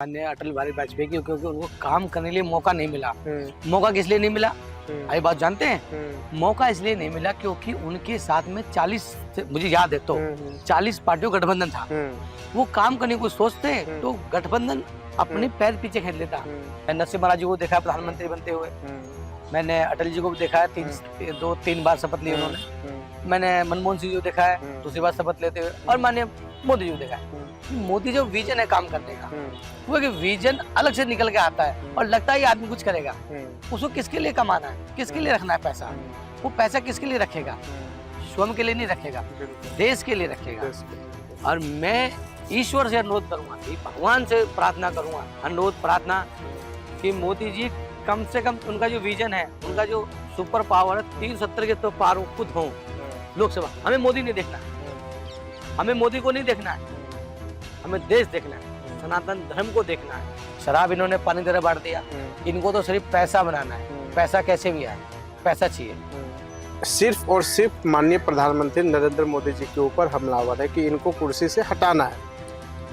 माननीय अटल बिहारी वाजपेयी की, क्योंकि उनको काम करने के लिए मौका नहीं मिला। मौका किस लिए नहीं मिला, ये बात जानते हैं? मौका इसलिए नहीं मिला क्योंकि उनके साथ में 40, मुझे याद है तो 40 पार्टियों का गठबंधन था। वो काम करने को सोचते तो गठबंधन अपने पैर पीछे खेल लेता। मैंने नरसिम्हा महाराज जी को देखा प्रधानमंत्री बनते हुए, मैंने अटल जी को भी देखा है, 3 बार शपथ ली उन्होंने। मैंने मनमोहन सिंह जी को देखा है दूसरी बार शपथ लेते हुए, और माननीय मोदी जी को देखा है। मोदी जो विजन है काम करने का, वो एक विजन अलग से निकल के आता है और लगता है ये आदमी कुछ करेगा। उसको किसके लिए कमाना है, किसके लिए रखना है पैसा, वो पैसा किसके लिए रखेगा? स्वयं के लिए नहीं रखेगा, देश के लिए रखेगा। और मैं ईश्वर से अनुरोध करूंगा, भगवान से प्रार्थना करूंगा, अनुरोध प्रार्थना कि मोदी जी कम से कम उनका जो विजन है, उनका जो सुपर पावर है, 370 के तो पार खुद हों लोकसभा। हमें मोदी नहीं देखना, हमें मोदी को नहीं देखना है, हमें देश देखना है, सनातन धर्म को देखना है। शराब इन्होंने पानी तरह बांट दिया, इनको तो सिर्फ पैसा बनाना है। पैसा कैसे भी आए, पैसा चाहिए। सिर्फ और सिर्फ माननीय प्रधानमंत्री नरेंद्र मोदी जी के ऊपर हमलावर है कि इनको कुर्सी से हटाना है।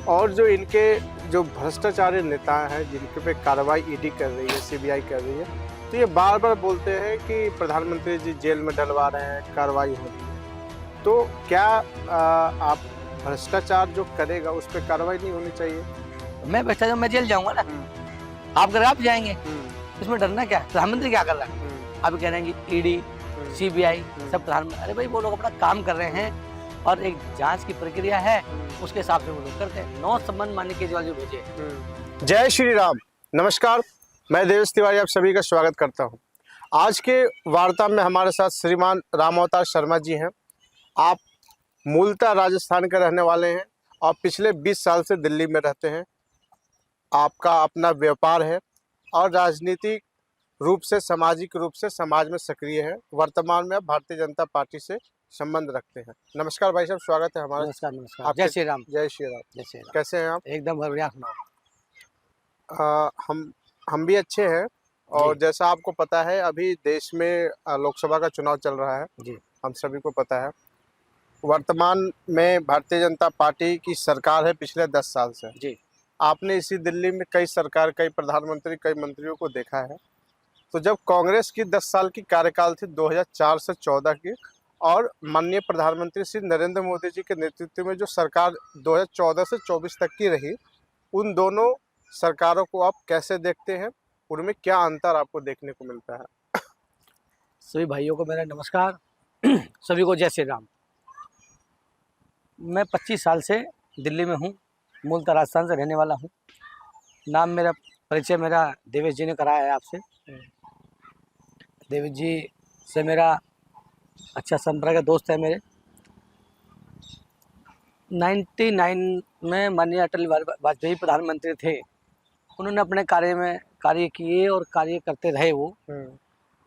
और जो इनके जो भ्रष्टाचारी नेता हैं, जिनके पे कार्रवाई ईडी कर रही है, सीबीआई कर रही है, तो ये बार बार बोलते हैं कि प्रधानमंत्री जी जेल में डलवा रहे हैं, कार्रवाई हो रही है। तो क्या आप भ्रष्टाचार जो करेगा उस पर कार्रवाई नहीं होनी चाहिए? मैं भ्रष्टाचार, मैं जेल जाऊंगा ना, आप अगर आप जाएंगे इसमें डरना क्या है? प्रधानमंत्री क्या कर रहा है? आप कह रहे हैं कि ईडी सीबीआई सब प्रधानमंत्री, अरे भाई वो लोग अपना काम कर रहे हैं और एक जांच की प्रक्रिया है, उसके हिसाब से वो लोग करते हैं। 9 संबंध माननीय केजरीवाल जो भेजे। जय श्री राम, नमस्कार, मैं देवेश तिवारी आप सभी का स्वागत करता हूं। आज के वार्ता में हमारे साथ श्रीमान राम अवतार शर्मा जी हैं। आप मूलतः राजस्थान के रहने वाले हैं और पिछले 20 साल से दिल्ली में रहते हैं। आपका अपना व्यापार है और राजनीतिक रूप से, सामाजिक रूप से समाज में सक्रिय है। वर्तमान में आप भारतीय जनता पार्टी से संबंध रखते हैं। नमस्कार भाई साहब, स्वागत है हमारा। नमस्कार नमस्कार, जय श्री राम। जय श्री राम। जय श्री राम। कैसे हैं आप? एकदम बढ़िया। हम भी अच्छे हैं। और जैसा आपको पता है अभी देश में लोकसभा का चुनाव चल रहा है जी, हम सभी को पता है। वर्तमान में भारतीय जनता पार्टी की सरकार है पिछले 10 साल से जी। आपने इसी दिल्ली में कई सरकार, कई प्रधानमंत्री, कई मंत्रियों को देखा है। तो जब कांग्रेस की 10 साल की कार्यकाल थी 2004 से 14 की, और माननीय प्रधानमंत्री श्री नरेंद्र मोदी जी के नेतृत्व में जो सरकार 2014 से 24 तक की रही, उन दोनों सरकारों को आप कैसे देखते हैं? उनमें क्या अंतर आपको देखने को मिलता है? सभी भाइयों को मेरा नमस्कार, सभी को जय श्री राम। मैं 25 साल से दिल्ली में हूँ, मूलतः राजस्थान से रहने वाला हूँ। नाम मेरा, परिचय मेरा देवेश जी ने कराया है आपसे। देवेश जी से मेरा अच्छा संपर्क है, दोस्त है मेरे। 99 में माननीय अटल बिहारी वाजपेयी प्रधानमंत्री थे। उन्होंने अपने कार्य किए और कार्य करते रहे वो।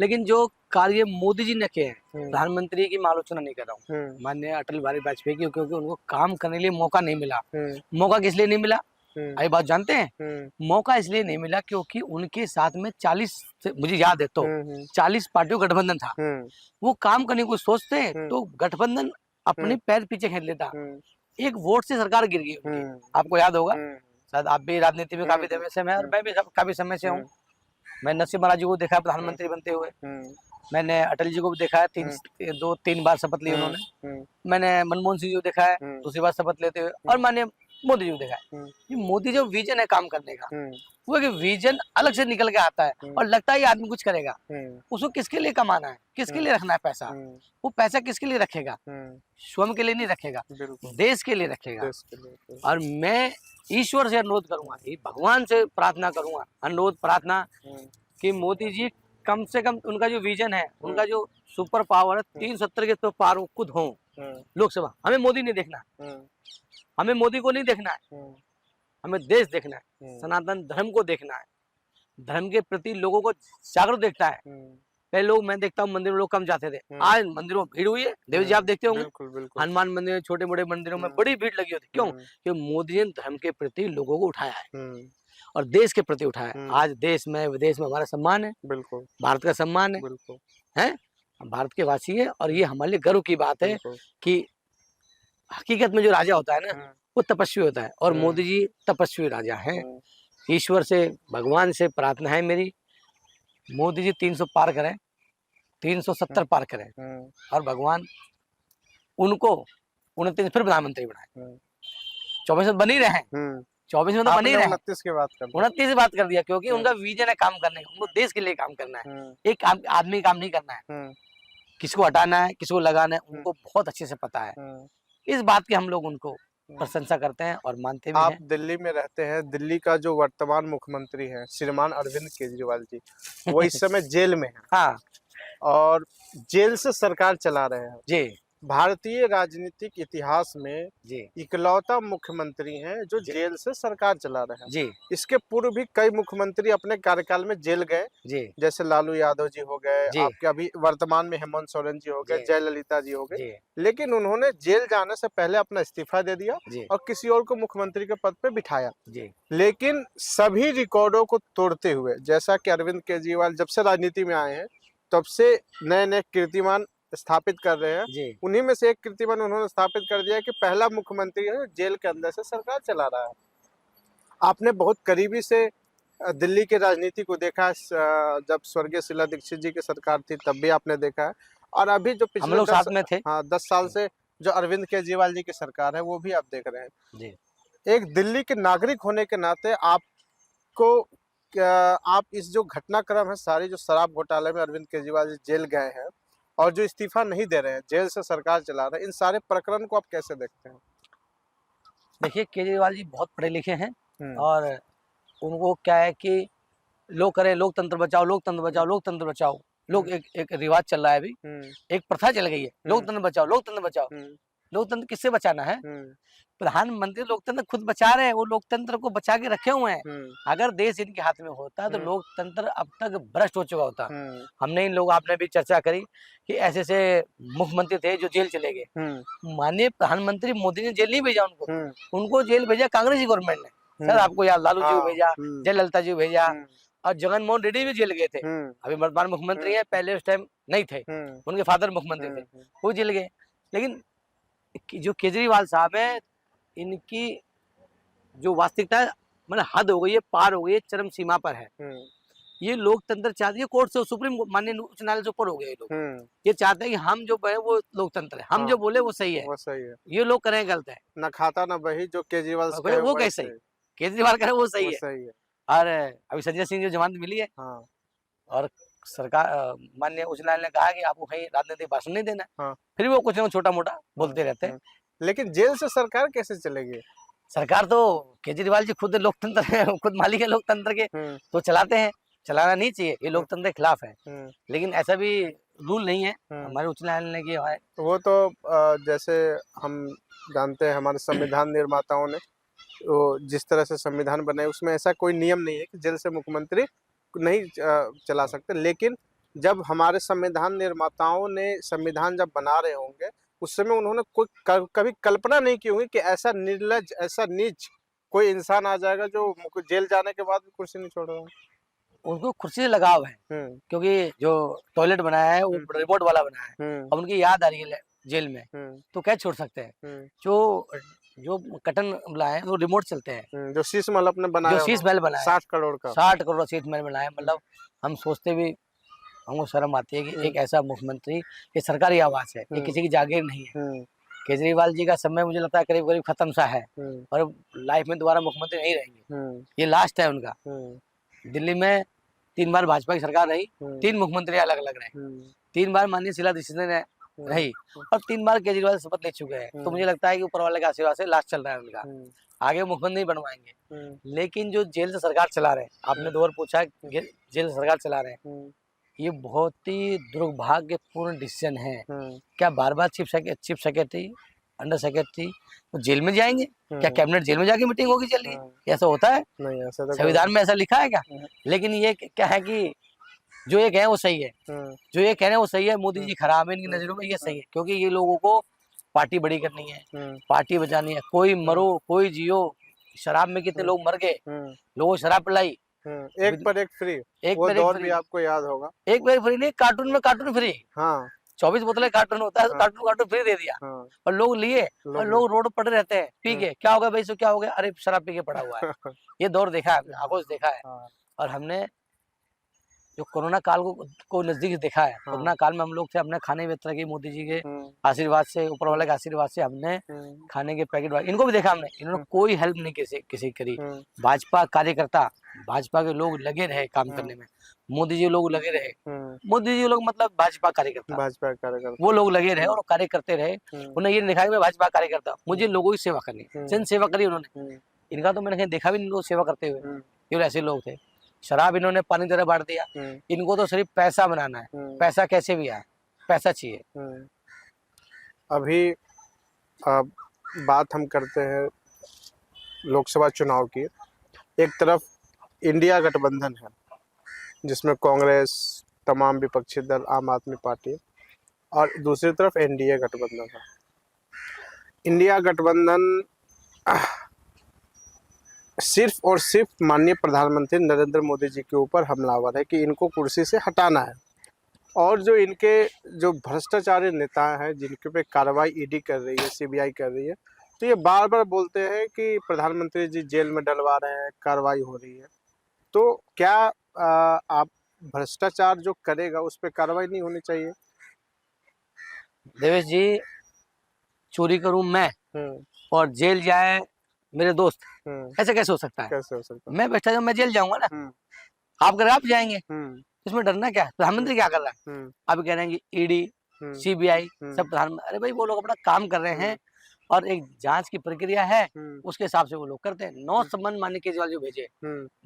लेकिन जो कार्य मोदी जी ने किए हैं, प्रधानमंत्री की मैं आलोचना नहीं कर रहा हूँ, माननीय अटल बिहारी वाजपेयी की, क्योंकि उनको काम करने के लिए मौका नहीं मिला। मौका किस लिए नहीं मिला, ये बात जानते हैं? मौका इसलिए नहीं मिला क्योंकि उनके साथ में 40, मुझे याद है तो 40 पार्टियों का गठबंधन था। वो काम करने को सोचते तो गठबंधन अपने पैर पीछे खेल लेता। एक वोट से सरकार गिर गई। आपको याद होगा, शायद आप भी राजनीति में काफी समय से हैं और मैं भी काफी समय से हूँ। मैंने नरसिम्हा महाराज जी को देखा है प्रधानमंत्री बनते हुए, मैंने अटल जी को भी देखा है, 3 बार शपथ ली उन्होंने। मैंने मनमोहन सिंह जी को देखा है दूसरी बार शपथ लेते हुए, और माननीय मोदी जी को देखा है। ये मोदी जो विजन है काम करने का, वो एक विजन अलग से निकल के आता है और लगता है ये आदमी कुछ करेगा। उसको किसके लिए कमाना है, किसके लिए रखना है पैसा, वो पैसा किसके लिए रखेगा? स्वयं के लिए नहीं रखेगा, देश के लिए रखेगा। और मैं ईश्वर से अनुरोध करूंगा, भगवान से प्रार्थना करूंगा, अनुरोध प्रार्थना कि मोदी जी कम से कम उनका जो विजन है, उनका जो सुपर पावर है, 370 के तो पार खुद हों लोकसभा। हमें मोदी नहीं देखना, हमें मोदी को नहीं देखना है, हमें देश देखना है, सनातन धर्म को देखना है। धर्म के प्रति लोगों को जागरूक देखता है। पहले लोग, मैं देखता हूँ मंदिरों में लोग कम जाते थे, आज मंदिरों में भीड़ हुई है। देवी जी आप देखते होंगे, हनुमान मंदिर, छोटे मोटे मंदिरों में बड़ी भीड़ लगी होती। क्यों? क्योंकि मोदी ने धर्म के प्रति लोगों को उठाया है और देश के प्रति उठाया है। आज देश में विदेश में हमारा सम्मान है, बिल्कुल भारत का सम्मान है, बिल्कुल है, हम भारत के वासी है। और ये हमारे लिए गर्व की बात है कि हकीकत में जो राजा होता है ना, वो तपस्वी होता है, और मोदी जी तपस्वी राजा हैं। ईश्वर से, भगवान से प्रार्थना है मेरी, मोदी जी 300 पार करें, 370 पार करें और भगवान उनको 29 फिर प्रधानमंत्री बनाए। 24 में बन ही रहे, 24 में तो बन ही रहे, 29 की बात कर 29 की बात कर दिया, क्योंकि उनका विजन है काम करने का, उनको देश के लिए काम करना है, एक आदमी काम नहीं करना है, किसको हटाना है, किसको लगाना है, उनको बहुत अच्छे से पता है। इस बात की हम लोग उनको प्रशंसा करते हैं और मानते भी हैं। आप दिल्ली में रहते हैं, दिल्ली का जो वर्तमान मुख्यमंत्री है श्रीमान अरविंद केजरीवाल जी, वो इस समय जेल में है। हाँ, और जेल से सरकार चला रहे हैं जी। भारतीय राजनीतिक इतिहास में जी इकलौता मुख्यमंत्री हैं जो जेल से सरकार चला रहे हैं। जी। इसके पूर्व भी कई मुख्यमंत्री अपने कार्यकाल में जेल गए, जी। जैसे लालू यादव जी हो गए, जी। आपके अभी वर्तमान में हेमंत सोरेन जी हो गए, जी। जयललिता जी हो गए, जी। लेकिन उन्होंने जेल जाने से पहले अपना इस्तीफा दे दिया जी। और किसी और को मुख्यमंत्री के पद पे बिठाया। जी। लेकिन सभी रिकॉर्डों को तोड़ते हुए, जैसा कि अरविंद केजरीवाल जब से राजनीति में आए हैं तब से नए नए कीर्तिमान स्थापित कर रहे हैं। जी। उन्हीं में से एक कीर्तिमान उन्होंने स्थापित कर दिया कि पहला मुख्यमंत्री है जेल के अंदर से सरकार चला रहा है। आपने बहुत करीबी से दिल्ली की राजनीति को देखा, जब स्वर्गीय शीला दीक्षित जी की सरकार थी तब भी आपने देखा है, और अभी जो हम पिछले लोग साथ में थे। 10 साल से जो अरविंद केजरीवाल जी की सरकार है वो भी आप देख रहे हैं। जी। एक दिल्ली के नागरिक होने के नाते आपको आप इस जो घटनाक्रम है सारी, जो शराब घोटाले में अरविंद केजरीवाल जी जेल गए हैं और जो इस्तीफा नहीं दे रहे हैं, जेल से सरकार चला रहे हैं, इन सारे प्रकरण को आप कैसे देखते हैं? देखिए, केजरीवाल जी बहुत पढ़े लिखे हैं और उनको क्या है कि लोग करें लोकतंत्र बचाओ, लोकतंत्र बचाओ, लोकतंत्र बचाओ। लोग एक रिवाज चल रहा है अभी, एक प्रथा चल गई है, लोकतंत्र बचाओ, लोकतंत्र बचाओ। लोकतंत्र किससे बचाना है? प्रधानमंत्री लोकतंत्र खुद बचा रहे हैं, वो लोकतंत्र को बचा के रखे हुए हैं। अगर देश इनके हाथ में होता तो लोकतंत्र अब तक भ्रष्ट हो चुका होता। हमने इन लोग, आपने भी चर्चा करी कि ऐसे ऐसे मुख्यमंत्री थे जो जेल चले गए। माननीय प्रधानमंत्री मोदी ने जेल नहीं भेजा उनको जेल भेजा कांग्रेस की गवर्नमेंट ने। सर आपको याद, लालू जी को भेजा, जयललिता जी को भेजा और जगन मोहन रेड्डी भी जेल गए थे। अभी वर्तमान मुख्यमंत्री है, पहले उस टाइम नहीं थे, उनके फादर मुख्यमंत्री थे, वो जेल गए। लेकिन जो केजरीवाल साहब है, इनकी जो वास्तविकता है मतलब हद हो गई है, पार हो गई है, चरम सीमा पर है। ये लोकतंत्र चाहते हैं, कोर्ट से सुप्रीम माननीय उच्च न्यायालय से ऊपर हो गए लोग। ये चाहते हैं कि हम जो है वो लोकतंत्र है, हम जो बोले वो सही है, वो सही है। ये लोग करें गलत है, ना खाता ना बही, जो केजरीवाल वो कैसे है? केजरीवाल करे वो सही है। और अभी संजय सिंह जो जमानत मिली है और सरकार माननीय उच्च न्यायालय ने कहा कि आपको कहीं राजनीतिक भाषण नहीं देना, फिर वो कुछ छोटा मोटा बोलते रहते हैं। लेकिन जेल से सरकार कैसे चलेगी? सरकार तो केजरीवाल जी खुद लोकतंत्र है, खुद मालिक है लोकतंत्र के, तो चलाते हैं। चलाना नहीं चाहिए, ये लोकतंत्र के खिलाफ है, लेकिन ऐसा भी रूल नहीं है हमारे उच्च न्यायालय ने किया है। वो तो जैसे हम जानते हैं हमारे संविधान निर्माताओं ने वो जिस तरह से संविधान बनाए उसमें ऐसा कोई नियम नहीं है कि जेल से मुख्यमंत्री नहीं चला सकते। लेकिन जब हमारे संविधान निर्माताओं ने संविधान जब बना रहे होंगे उस समय उन्होंने कभी कल्पना नहीं की होगी कि ऐसा निर्लज, ऐसा नीच कोई इंसान आ जाएगा जो जेल जाने के बाद भी कुर्सी नहीं छोड़ रहा है। उनको कुर्सी से लगाव है, क्योंकि जो टॉयलेट बनाया है वो रिमोट वाला बनाया है, अब उनकी याद आ रही है जेल में, तो क्या छोड़ सकते हैं? जो कटन लाए वो रिमोट चलते हैं, जो शीश महल अपने बनाया, जो शीश महल बनाया 60 करोड़ का, 60 करोड़ शीश महल बनाया। मतलब हम सोचते भी हमको शर्म आती है कि एक ऐसा मुख्यमंत्री, ये सरकारी आवास है, ये किसी की जागीर नहीं है। केजरीवाल जी का समय मुझे लगता है करीब करीब खत्म सा है और लाइफ में दोबारा मुख्यमंत्री नहीं रहेंगे, ये लास्ट है उनका। दिल्ली में 3 बार भाजपा की सरकार रही, 3 मुख्यमंत्री अलग अलग रहे, 3 बार माननीय शीला दीक्षित ने रही और 3 बार केजरीवाल शपथ ले चुके हैं। तो मुझे लगता है कि ऊपर वाले के आशीर्वाद से लास्ट चल रहा है उनका, आगे मुख्यमंत्री नहीं बनवाएंगे। लेकिन जो जेल से सरकार चला रहे हैं, आपने 2 बार पूछा जेल से सरकार चला रहे हैं, ये बहुत ही दुर्भाग्यपूर्ण डिसीजन है। क्या बार बार चीफ सेक्रेटरी, अंडर सेक्रेटरी वो जेल में जाएंगे? क्या कैबिनेट जेल में जाके मीटिंग होगी? चलिए, ऐसा होता है? नहीं, ऐसा तो संविधान में ऐसा लिखा है क्या? लेकिन ये क्या है कि जो ये कहें वो सही है, जो ये कह रहे हैं वो सही है। मोदी जी खराब है इनकी नजरों में, ये सही है, क्योंकि ये लोगों को पार्टी बड़ी करनी है, पार्टी बचानी है। कोई मरो कोई जियो, शराब में कितने लोग मर गए, लोगों को शराब पिलाई, एक पर एक फ्री, वो दौर भी आपको याद होगा। एक पर फ्री नहीं, कार्टून में कार्टून फ्री। हाँ, 24 बोतलें कार्टून होता है तो कार्टून फ्री दे दिया हाँ, और लोग लिए और लोग रोड पर पड़े रहते हैं पी के। क्या हो गया भाई, सो क्या हो गया, अरे शराब पी के पड़ा हुआ है। ये दौर देखा है, आंखों से देखा है। हाँ, और हमने जो कोरोना काल को नजदीक से देखा है, कोरोना काल में हम लोग थे, अपने खाने में तरह की मोदी जी के आशीर्वाद से, ऊपर वाले के आशीर्वाद से हमने खाने के पैकेट, इनको भी देखा हमने, इन्होंने कोई हेल्प नहीं किसी करी। भाजपा कार्यकर्ता, भाजपा के लोग लगे रहे काम करने में, मोदी जी लोग लगे रहे, मोदी जी लोग मतलब भाजपा कार्यकर्ता, वो लोग लगे रहे और कार्य करते रहे। उन्हें ये नहीं देखा कि मैं भाजपा कार्यकर्ता, मुझे लोगों की सेवा करनी, जन सेवा करी उन्होंने। इनका तो मैंने कहीं देखा भी नहीं लोग सेवा करते हुए, केवल ऐसे लोग थे। शराब इन्होंने पानी तरह बांट दिया, इनको तो सिर्फ पैसा बनाना है, पैसा कैसे भी आए, पैसा चाहिए। अभी अब बात हम करते हैं लोकसभा चुनाव की। एक तरफ इंडिया गठबंधन है जिसमें कांग्रेस, तमाम विपक्षी दल, आम आदमी पार्टी, और दूसरी तरफ एनडीए गठबंधन है। इंडिया गठबंधन सिर्फ और सिर्फ माननीय प्रधानमंत्री नरेंद्र मोदी जी के ऊपर हमलावर है कि इनको कुर्सी से हटाना है। और जो इनके जो भ्रष्टाचारी नेता हैं जिनके पे कार्रवाई ईडी कर रही है, सीबीआई कर रही है, तो ये बार बार बोलते हैं कि प्रधानमंत्री जी जेल में डलवा रहे हैं, कार्रवाई हो रही है। तो क्या आप भ्रष्टाचार जो करेगा उस पर कार्रवाई नहीं होनी चाहिए? देवेश जी, चोरी करूं मैं और जेल जाए मेरे दोस्त, ऐसे कैसे हो सकता है? कैसे हो सकता है? मैं भ्रष्टाचार, मैं जेल जाऊंगा ना, आप अगर आप जाएंगे इसमें डरना क्या है? प्रधानमंत्री क्या कर रहा है? आप कह रहे हैं कि ईडी, सीबीआई सब प्रधानमंत्री, अरे भाई वो लोग अपना काम कर रहे हैं और एक जांच की प्रक्रिया है, उसके हिसाब से वो लोग करते हैं। 9 संबंध माननीय केजरीवाल जो भेजे,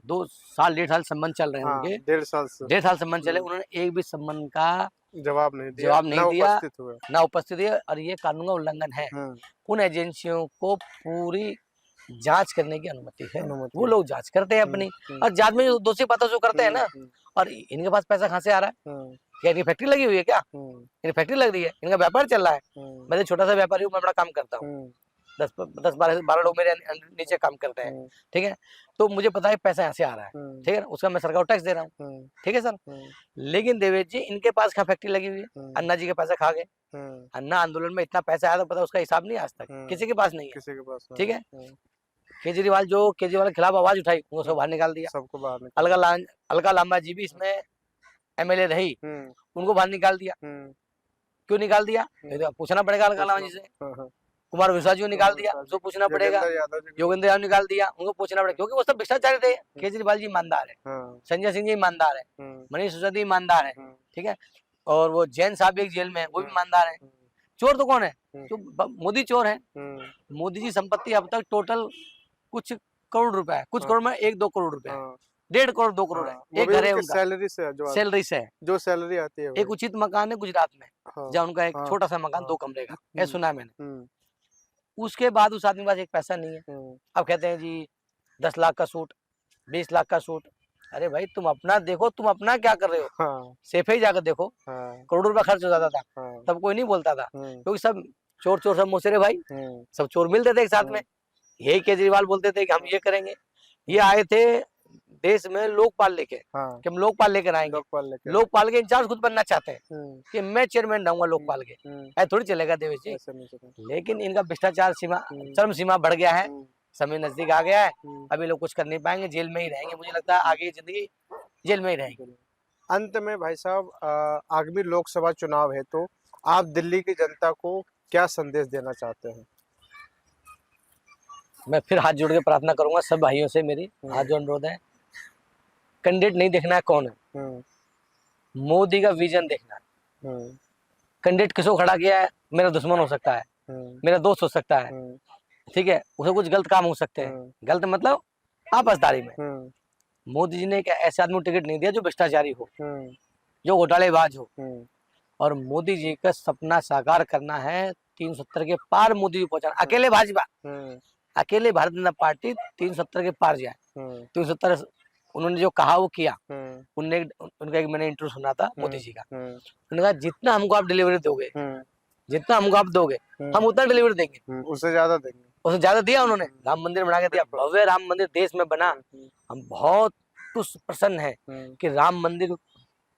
2 साल 1.5 साल संबंध चल रहे हैं उनके, 1.5 साल संबंध चले, उन्होंने एक भी संबंध का जवाब नहीं दिया, ना उपस्थित हुए, और ये कानून का उल्लंघन है। उन एजेंसियों को पूरी जांच करने की अनुमति है, वो लोग जांच करते हैं अपनी, और जांच में जो दोषी पाता जो करते हैं ना। और इनके पास पैसा कहाँ से आ रहा है? क्या इनकी फैक्ट्री लगी हुई है? क्या इनकी फैक्ट्री लग रही है? इनका व्यापार चल रहा है। मैं तो छोटा सा व्यापारी हूँ, मैं बड़ा काम करता हूँ, 10-12 लोग मेरे नीचे काम करते हैं, ठीक है, तो मुझे पता है पैसा यहाँ से आ रहा है, ठीक है, उसका मैं सरकार को टैक्स दे रहा हूँ, ठीक है सर। लेकिन देवेश जी, इनके पास क्या फैक्ट्री लगी हुई है? अन्ना जी के पैसा खा गए, अन्ना आंदोलन में इतना पैसा आया तो पता उसका हिसाब नहीं आज तक किसी के पास नहीं है, ठीक है। केजरीवाल के खिलाफ आवाज उठाई, वो सब बाहर निकाल दिया, सबको बाहर। अलका लांबा जी भी इसमें एमएलए रही, उनको बाहर निकाल दिया। क्यों निकाल दिया? तो पूछना पड़ेगा अलका लांबा जी से। कुमार विश्वास जी को निकाल दिया, उसको पूछना पड़ेगा। योगेंद्र यादव निकाल दिया, उनको पूछना पड़ेगा, क्योंकि वो सब भ्रष्टाचारी थे। केजरीवाल जी ईमानदार है, संजय सिंह जी ईमानदार है, मनीष सिसोदिया ईमानदार है, ठीक है, और वो जैन साहब भी एक जेल में है, वो भी ईमानदार है। चोर तो कौन है? जो मोदी चोर है। मोदी जी संपत्ति अब तक टोटल कुछ करोड़ रुपए है, कुछ करोड़ में 1-2 करोड़ रुपए है, 1.5 करोड़ 2 करोड़ है। एक घर है उनका, सैलरी से जो सैलरी आती है। एक उचित मकान है गुजरात में, जहाँ उनका एक छोटा सा मकान 2 कमरे का है, सुना मैंने। उसके बाद उस आदमी के पास एक पैसा नहीं है। अब कहते हैं जी 10 लाख का सूट, 20 लाख का सूट। अरे भाई तुम अपना देखो, तुम अपना क्या कर रहे हो? सेफ ही जाकर देखो, करोड़ों रुपया खर्च हो जाता था, तब कोई नहीं बोलता था, क्योंकि सब चोर सब मोसेरे भाई, सब चोर मिलते थे एक साथ में। यही केजरीवाल बोलते थे कि हम ये करेंगे। ये आए थे देश में लोकपाल लेके, कि हम लोकपाल लेकर आएंगे, लोकपाल के इंचार्ज खुद बनना चाहते हैं कि मैं चेयरमैन रहूंगा लोकपाल के। ऐसा थोड़ी चलेगा देवेश जी। लेकिन इनका भ्रष्टाचार चरम सीमा बढ़ गया है, समय नजदीक आ गया है, अभी लोग कुछ कर नहीं पाएंगे, जेल में ही रहेंगे। मुझे लगता है आगे जिंदगी जेल में ही रहेंगे। अंत में भाई साहब, आगामी लोकसभा चुनाव है, तो आप दिल्ली की जनता को क्या संदेश देना चाहते हैं? मैं फिर हाथ जोड़ के प्रार्थना करूंगा सब भाइयों से, मेरी हाथ जोड़ अनुरोध है, कैंडिडेट नहीं देखना है कौन है, मोदी का विजन देखना है। कैंडिडेट किसको खड़ा किया है, मेरा दुश्मन हो सकता है, मेरा दोस्त हो सकता है, ठीक है, उसे कुछ गलत काम हो सकते हैं, गलत मतलब आपसदारी में। मोदी जी ने एक ऐसे आदमी को टिकट नहीं दिया जो भ्रष्टाचारी हो, जो घोटालेबाज हो, और मोदी जी का सपना साकार करना है, 370 के पार मोदी जी पहुंचाना। अकेले भाजपा, अकेले भारतीय जनता पार्टी 370 के पार जाए। 370 उन्होंने जो कहा वो किया। उनका एक मैंने इंटरव्यू सुना था मोदी जी का, उन्होंने कहा जितना हमको आप डिलीवरी दोगे, जितना हमको आप दोगे, हम उतना डिलीवरी देंगे, उससे ज्यादा देंगे। उससे ज्यादा दिया उन्होंने। राम मंदिर बना के दिया, भव्य राम मंदिर देश में बना। हम बहुत प्रसन्न है कि राम मंदिर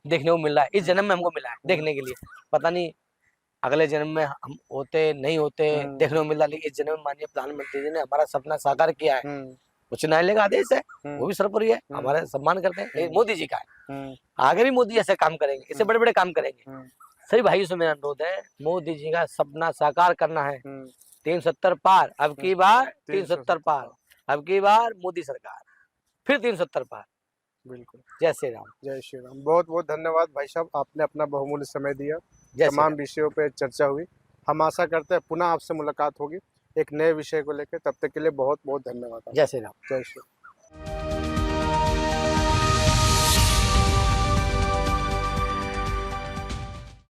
देखने को मिल रहा है, इस जन्म में हमको मिला है देखने के लिए। पता नहीं अगले जन्म में हम होते नहीं होते देखने को मिल रहा, लेकिन इस जन्म में माननीय प्रधानमंत्री जी ने हमारा सपना साकार किया है। उच्च न्यायालय का आदेश है, वो भी सर्वोपरि है, हमारे सम्मान करते हैं, लेकिन मोदी जी का है। आगे भी मोदी ऐसे काम करेंगे, इससे बड़े बड़े काम करेंगे। सभी भाइयों से मेरा अनुरोध है, मोदी जी का सपना साकार करना है। 370 पार, अब की बार 370 पार, अब की बार मोदी सरकार, फिर 370 पार। बिल्कुल। जय श्री राम। जय श्री राम। बहुत बहुत धन्यवाद भाई साहब, आपने अपना बहुमूल्य समय दिया, जय श्री तमाम राम। विषयों पे चर्चा हुई। हम आशा करते हैं पुनः आपसे मुलाकात होगी एक नए विषय को लेकर। तब तक के लिए बहुत बहुत धन्यवाद। जय श्री राम। जय श्री राम।